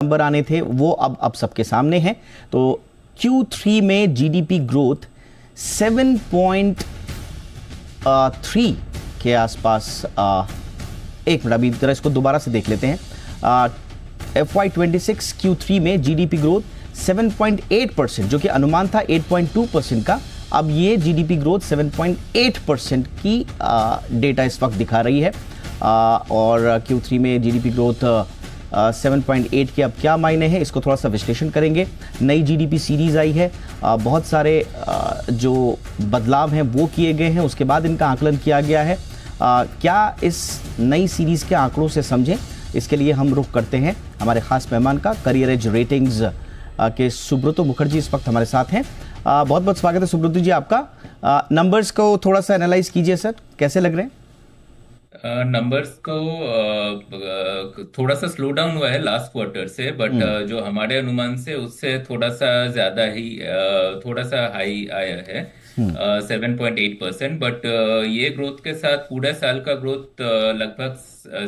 Number आने थे वो अब सबके सामने हैं। तो Q3 में जीडीपी ग्रोथ 7.3 के आसपास, एक मिनट अभी जरा इसको दोबारा से देख लेते हैं। FY26 Q3 में जीडीपी ग्रोथ 7.8%, जो कि अनुमान था 8.2% का, अब ये जीडीपी ग्रोथ 7.8% की डेटा इस वक्त दिखा रही है। और Q3 में जीडीपी ग्रोथ 7.8 के अब क्या मायने हैं, इसको थोड़ा सा विश्लेषण करेंगे। नई जीडीपी सीरीज आई है, बहुत सारे जो बदलाव हैं वो किए गए हैं, उसके बाद इनका आकलन किया गया है। क्या इस नई सीरीज़ के आंकड़ों से समझें, इसके लिए हम रुख करते हैं हमारे खास मेहमान का। करियर एज रेटिंग्स के सुब्रतो मुखर्जी इस वक्त हमारे साथ हैं। बहुत बहुत स्वागत है सुब्रतो जी आपका। नंबर्स को थोड़ा सा एनालाइज कीजिए सर, कैसे लग रहे हैं? नंबर्स को थोड़ा सा स्लो डाउन हुआ है लास्ट क्वार्टर से, बट जो हमारे अनुमान से उससे थोड़ा सा ज्यादा ही थोड़ा सा हाई आया है, 7.8%। बट ये ग्रोथ के साथ पूरे साल का ग्रोथ लगभग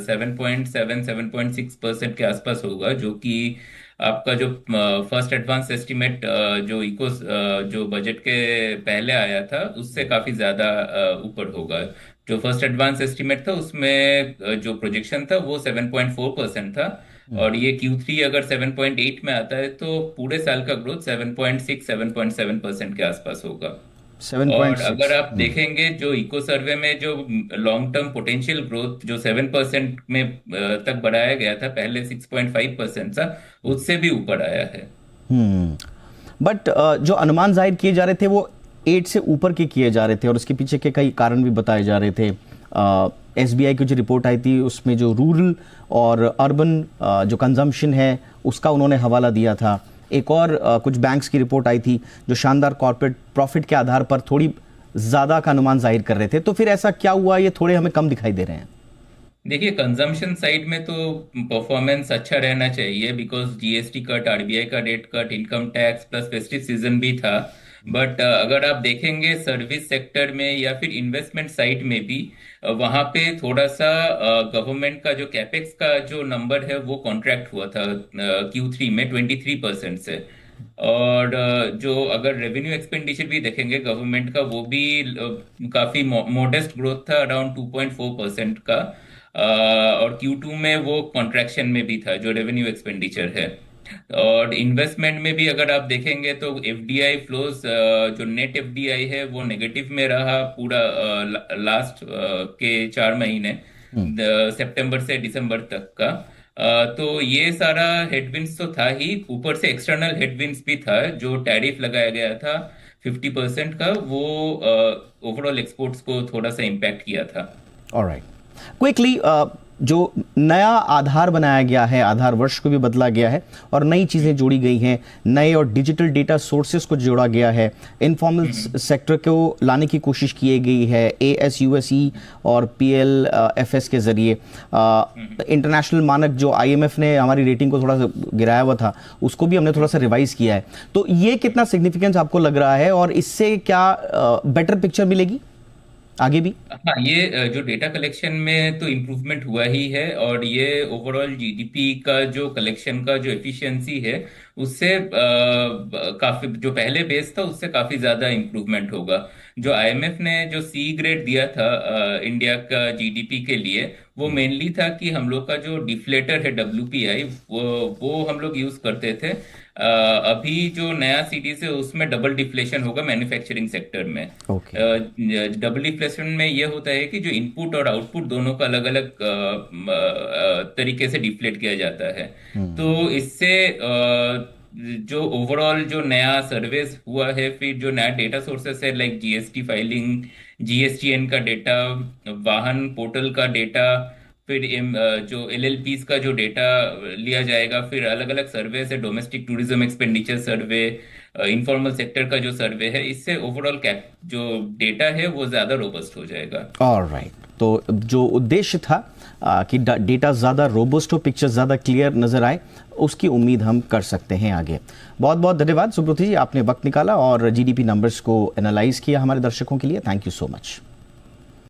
7.6% के आसपास होगा, जो कि आपका जो फर्स्ट एडवांस एस्टिमेट जो जो बजट के पहले आया था उससे काफी ज्यादा ऊपर होगा। जो फर्स्ट एडवांस एस्टिमेट था उसमें जो प्रोजेक्शन था वो 7.4% था, और ये Q3 अगर 7.8 में आता है तो पूरे साल का ग्रोथ 7.6-7.7% के आसपास होगा। और अगर 7.6। आप देखेंगे जो इको सर्वे में जो लॉन्ग टर्म पोटेंशियल ग्रोथ जो 7% में तक बढ़ाया गया था, पहले 6.5% था, उससे भी ऊपर आया है। बट जो अनुमान जाहिर किए जा रहे थे वो 8 से ऊपर के किए जा रहे थे, और उसके पीछे के कई कारण भी बताए जा रहे थे। SBI की जो रिपोर्ट आई थी उसमें जो रूरल और अर्बन जो कंजम्पशन है उसका उन्होंने हवाला दिया था। एक और कुछ बैंक्स की रिपोर्ट आई थी जो शानदार कॉर्पोरेट प्रॉफिट के आधार पर थोड़ी ज़्यादा का अनुमान जाहिर कर रहे थे। तो फिर ऐसा क्या हुआ, ये थोड़े हमें कम दिखाई दे रहे हैं? देखिए, कंजम्पशन साइड में तो परफॉर्मेंस अच्छा रहना चाहिए, बिकॉज जीएसटी कट, आरबीआई का rate cut, income tax plus festive season भी था। बट अगर आप देखेंगे सर्विस सेक्टर में या फिर इन्वेस्टमेंट साइड में भी, वहां पे थोड़ा सा गवर्नमेंट का जो कैपेक्स का जो नंबर है वो कॉन्ट्रैक्ट हुआ था Q3 में 23% से। और जो अगर रेवेन्यू एक्सपेंडिचर भी देखेंगे गवर्नमेंट का, वो भी काफी मोडेस्ट ग्रोथ था, अराउंड 2.4% का। और Q2 में वो कॉन्ट्रैक्शन में भी था जो रेवेन्यू एक्सपेंडिचर है। और इन्वेस्टमेंट में भी अगर आप देखेंगे तो एफडीआई फ्लोज, जो नेट एफडीआई है वो नेगेटिव में रहा पूरा लास्ट के 4 महीने, सितंबर से दिसंबर तक का। तो ये सारा हेडविंड्स तो था ही, ऊपर से एक्सटर्नल हेडविंड्स भी था। जो टैरिफ लगाया गया था 50% का, वो ओवरऑल एक्सपोर्ट्स को थोड़ा सा इम्पैक्ट किया था। ऑलराइट, क्विकली, जो नया आधार बनाया गया है, आधार वर्ष को भी बदला गया है और नई चीज़ें जोड़ी गई हैं, नए और डिजिटल डेटा सोर्सेस को जोड़ा गया है, इनफॉर्मल सेक्टर को लाने की कोशिश की गई है ASUSE और PLFS के ज़रिए। इंटरनेशनल मानक जो IMF ने हमारी रेटिंग को थोड़ा सा गिराया हुआ था उसको भी हमने थोड़ा सा रिवाइज किया है। तो ये कितना सिग्निफिकेंस आपको लग रहा है, और इससे क्या बेटर पिक्चर मिलेगी आगे भी? हाँ, ये जो डेटा कलेक्शन में तो इम्प्रूवमेंट हुआ ही है, और ये ओवरऑल जीडीपी का जो कलेक्शन का जो एफिशिएंसी है उससे काफी, जो पहले बेस था उससे काफी ज्यादा इम्प्रूवमेंट होगा। जो आईएमएफ ने जो सी ग्रेड दिया था इंडिया का जीडीपी के लिए, वो मेनली था कि हम लोग का जो डिफ्लेटर है WPI, वो हम लोग यूज करते थे। अभी जो नया सीरीज है उसमें डबल डिफ्लेशन होगा मैन्युफैक्चरिंग सेक्टर में। ओके। डबल डिफ्लेशन में यह होता है कि जो इनपुट और आउटपुट दोनों का अलग अलग तरीके से डिफ्लेट किया जाता है। तो इससे जो ओवरऑल जो नया सर्वेस हुआ है, फिर जो नया डेटा सोर्सेस है लाइक जीएसटी फाइलिंग, जीएसटीएन का डेटा, वाहन पोर्टल का डेटा, फिर जो एलएलपीस का जो डेटा लिया जाएगा, फिर अलग अलग सर्वे है, डोमेस्टिक टूरिज्म एक्सपेंडिचर सर्वे, इनफॉर्मल सेक्टर का जो सर्वे है, इससे ओवरऑल कैप जो डेटा है वो ज्यादा रोबस्ट हो जाएगा। ऑलराइट, तो जो उद्देश्य था कि डेटा ज़्यादा रोबस्ट हो, पिक्चर ज़्यादा क्लियर नज़र आए, उसकी उम्मीद हम कर सकते हैं आगे। बहुत बहुत धन्यवाद सुब्रतो जी, आपने वक्त निकाला और जीडीपी नंबर्स को एनालाइज किया हमारे दर्शकों के लिए। Thank you so much.